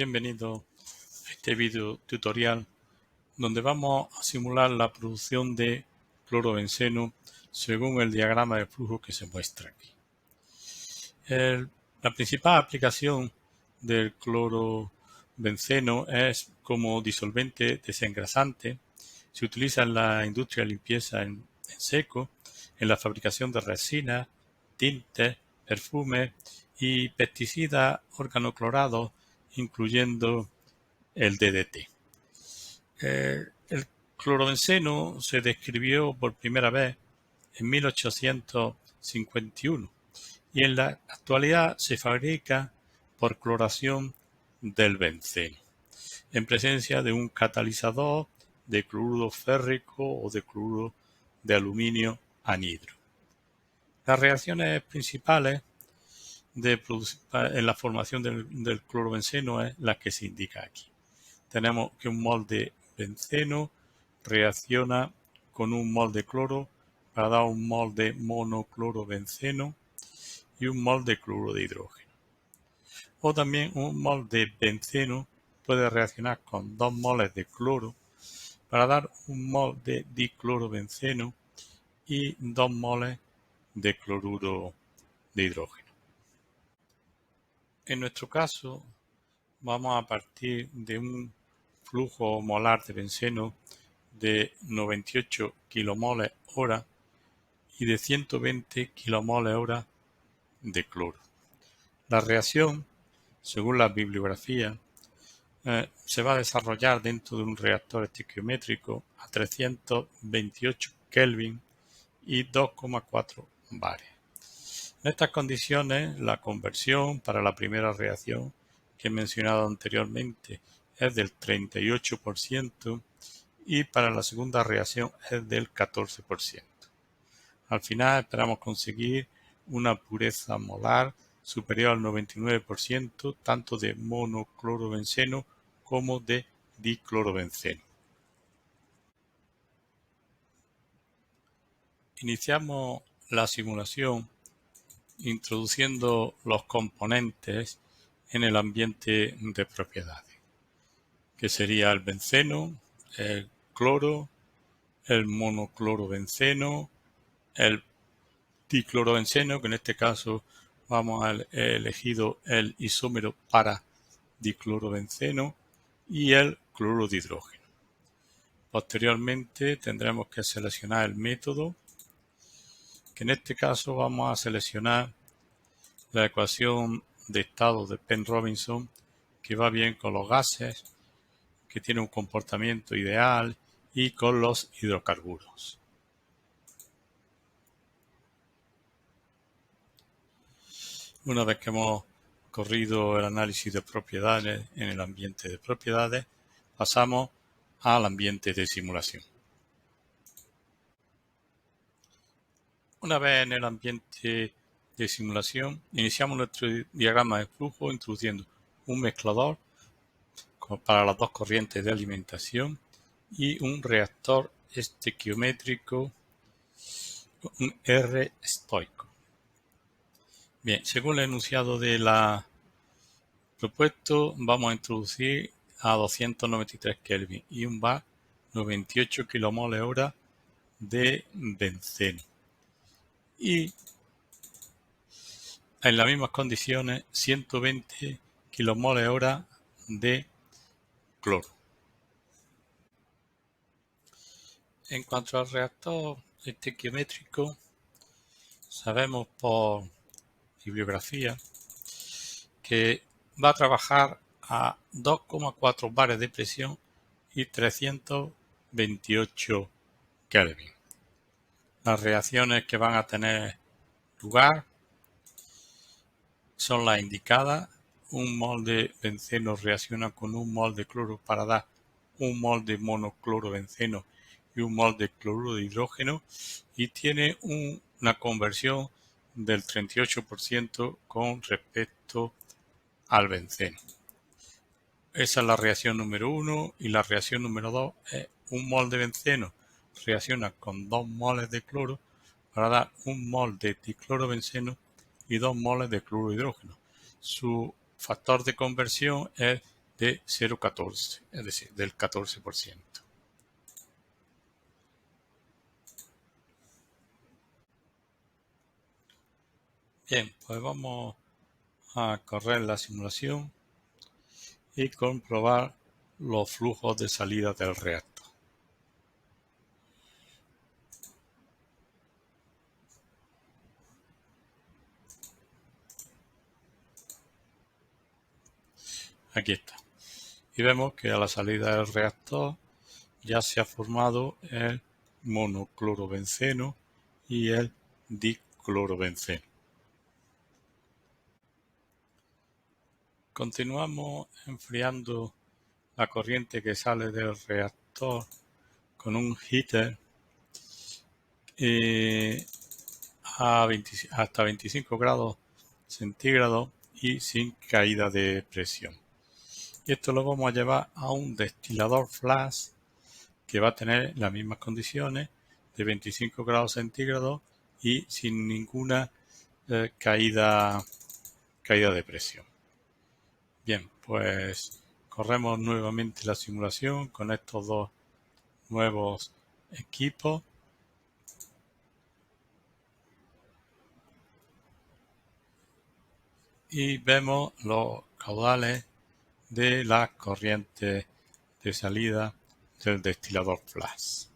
Bienvenido a este video tutorial donde vamos a simular la producción de clorobenceno según el diagrama de flujo que se muestra aquí. La principal aplicación del clorobenceno es como disolvente desengrasante. Se utiliza en la industria de limpieza en seco, en la fabricación de resinas, tintes, perfumes y pesticidas organoclorados, incluyendo el DDT. El clorobenceno se describió por primera vez en 1851 y en la actualidad se fabrica por cloración del benceno, en presencia de un catalizador de cloruro férrico o de cloruro de aluminio anhidro. Las reacciones principales en la formación del clorobenceno es la que se indica aquí. Tenemos que un mol de benceno reacciona con un mol de cloro para dar un mol de monoclorobenceno y un mol de cloruro de hidrógeno. O también un mol de benceno puede reaccionar con 2 moles de cloro para dar un mol de diclorobenceno y 2 moles de cloruro de hidrógeno. En nuestro caso, vamos a partir de un flujo molar de benceno de 98 kilomoles hora y de 120 kilomoles hora de cloro. La reacción, según la bibliografía, se va a desarrollar dentro de un reactor estequiométrico a 328 Kelvin y 2,4 bares. En estas condiciones, la conversión para la primera reacción que he mencionado anteriormente es del 38% y para la segunda reacción es del 14%. Al final esperamos conseguir una pureza molar superior al 99% tanto de monoclorobenceno como de diclorobenceno. Iniciamos la simulación introduciendo los componentes en el ambiente de propiedades, que sería el benceno, el cloro, el monoclorobenceno, el diclorobenceno, que en este caso vamos a elegido el isómero para diclorobenceno, y el cloruro de hidrógeno. Posteriormente tendremos que seleccionar el método, que en este caso vamos a seleccionar la ecuación de estado de Penn-Robinson, que va bien con los gases, que tiene un comportamiento ideal, y con los hidrocarburos. Una vez que hemos corrido el análisis de propiedades en el ambiente de propiedades, pasamos al ambiente de simulación. Una vez en el ambiente de simulación, iniciamos nuestro diagrama de flujo introduciendo un mezclador para las dos corrientes de alimentación y un reactor estequiométrico, un R estoico. Bien, según el enunciado de la propuesto, vamos a introducir a 293 Kelvin y un bar 98 kilomoles hora de benceno. Y en las mismas condiciones 120 kilomoles hora de cloro. En cuanto al reactor estequiométrico, sabemos por bibliografía que va a trabajar a 2,4 bares de presión y 328 Kelvin. Las reacciones que van a tener lugar son las indicadas. Un mol de benceno reacciona con un mol de cloro para dar un mol de monoclorobenceno y un mol de cloruro de hidrógeno, y tiene una conversión del 38% con respecto al benceno. Esa es la reacción número 1, y la reacción número 2 es un mol de benceno reacciona con 2 moles de cloro para dar un mol de diclorobenceno y 2 moles de cloruro de hidrógeno. Su factor de conversión es de 0,14, es decir, del 14%. Bien, pues vamos a correr la simulación y comprobar los flujos de salida del reactor. Aquí está. Y vemos que a la salida del reactor ya se ha formado el monoclorobenceno y el diclorobenceno. Continuamos enfriando la corriente que sale del reactor con un heater hasta 25 grados centígrados y sin caída de presión. Y esto lo vamos a llevar a un destilador flash que va a tener las mismas condiciones de 25 grados centígrados y sin ninguna caída de presión. Bien, pues corremos nuevamente la simulación con estos dos nuevos equipos. Y vemos los caudales de las corrientes de salida del destilador flash.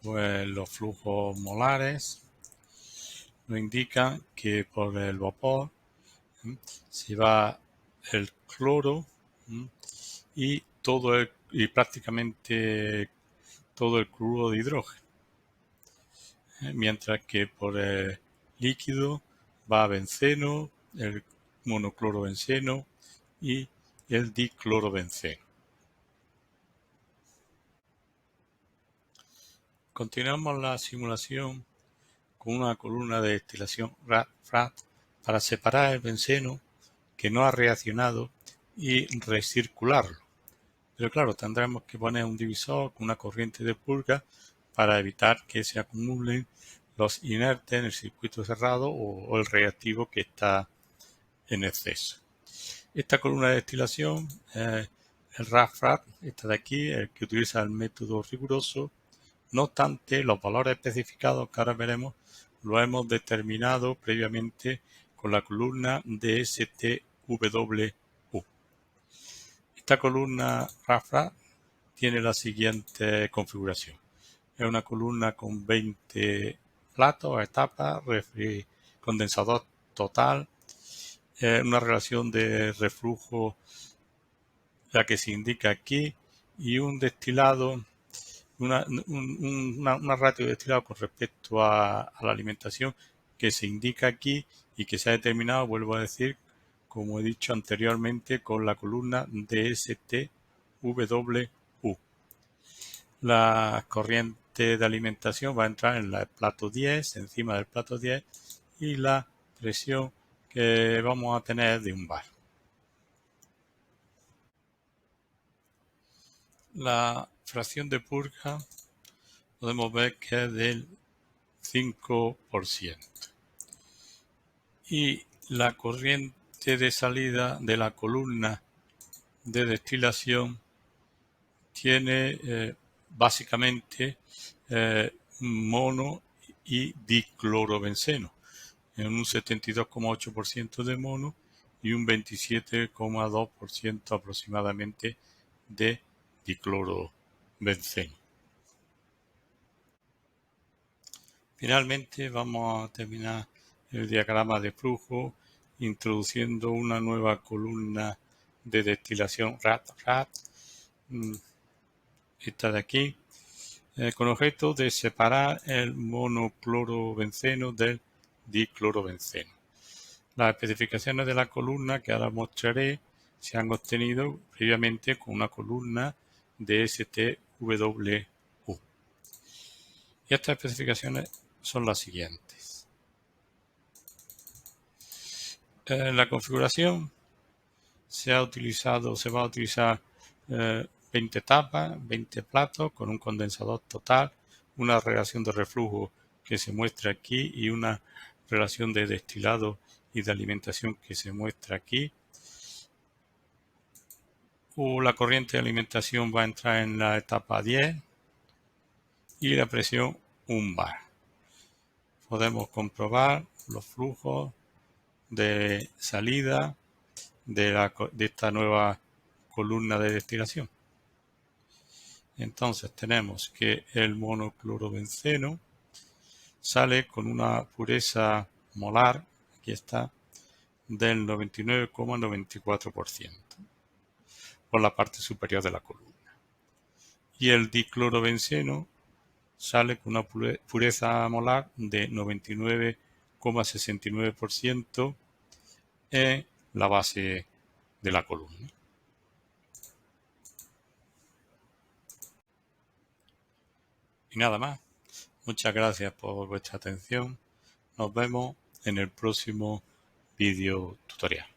Pues los flujos molares nos indican que por el vapor se va el cloro y prácticamente todo el cloruro de hidrógeno, mientras que por el líquido va benceno, el monoclorobenceno y el diclorobenceno. Continuamos la simulación con una columna de destilación RAT para separar el benceno que no ha reaccionado y recircularlo. Pero claro, tendremos que poner un divisor con una corriente de purga para evitar que se acumulen los inertes en el circuito cerrado o el reactivo que está en exceso. Esta columna de destilación, el RAT, esta de aquí, el que utiliza el método riguroso. No obstante, los valores especificados que ahora veremos los hemos determinado previamente con la columna DSTWU. Esta columna RAFRA tiene la siguiente configuración. Es una columna con 20 platos, etapas, condensador total, una relación de reflujo, la que se indica aquí, y un destilado, una ratio de destilado con respecto a la alimentación que se indica aquí y que se ha determinado, vuelvo a decir, como he dicho anteriormente, con la columna DSTWU. La corriente de alimentación va a entrar en el plato 10, encima del plato 10, y la presión que vamos a tener de un bar. La fracción de purga podemos ver que es del 5%. Y la corriente de salida de la columna de destilación tiene básicamente mono y diclorobenceno, en un 72,8% de mono y un 27,2% aproximadamente de diclorobenceno. Finalmente vamos a terminar el diagrama de flujo introduciendo una nueva columna de destilación RAT, esta de aquí, con objeto de separar el monoclorobenceno del diclorobenceno. Las especificaciones de la columna que ahora mostraré se han obtenido previamente con una columna de STWU. Y estas especificaciones son las siguientes. En la configuración se va a utilizar 20 tapas, 20 platos con un condensador total, una relación de reflujo que se muestra aquí y una relación de destilado y de alimentación que se muestra aquí. la corriente de alimentación va a entrar en la etapa 10 y la presión 1 bar. Podemos comprobar los flujos de salida de esta nueva columna de destilación. Entonces tenemos que el monoclorobenceno sale con una pureza molar, aquí está, del 99,94% por la parte superior de la columna. Y el diclorobenceno sale con una pureza molar de 99,69% en la base de la columna. Y nada más. Muchas gracias por vuestra atención. Nos vemos en el próximo vídeo tutorial.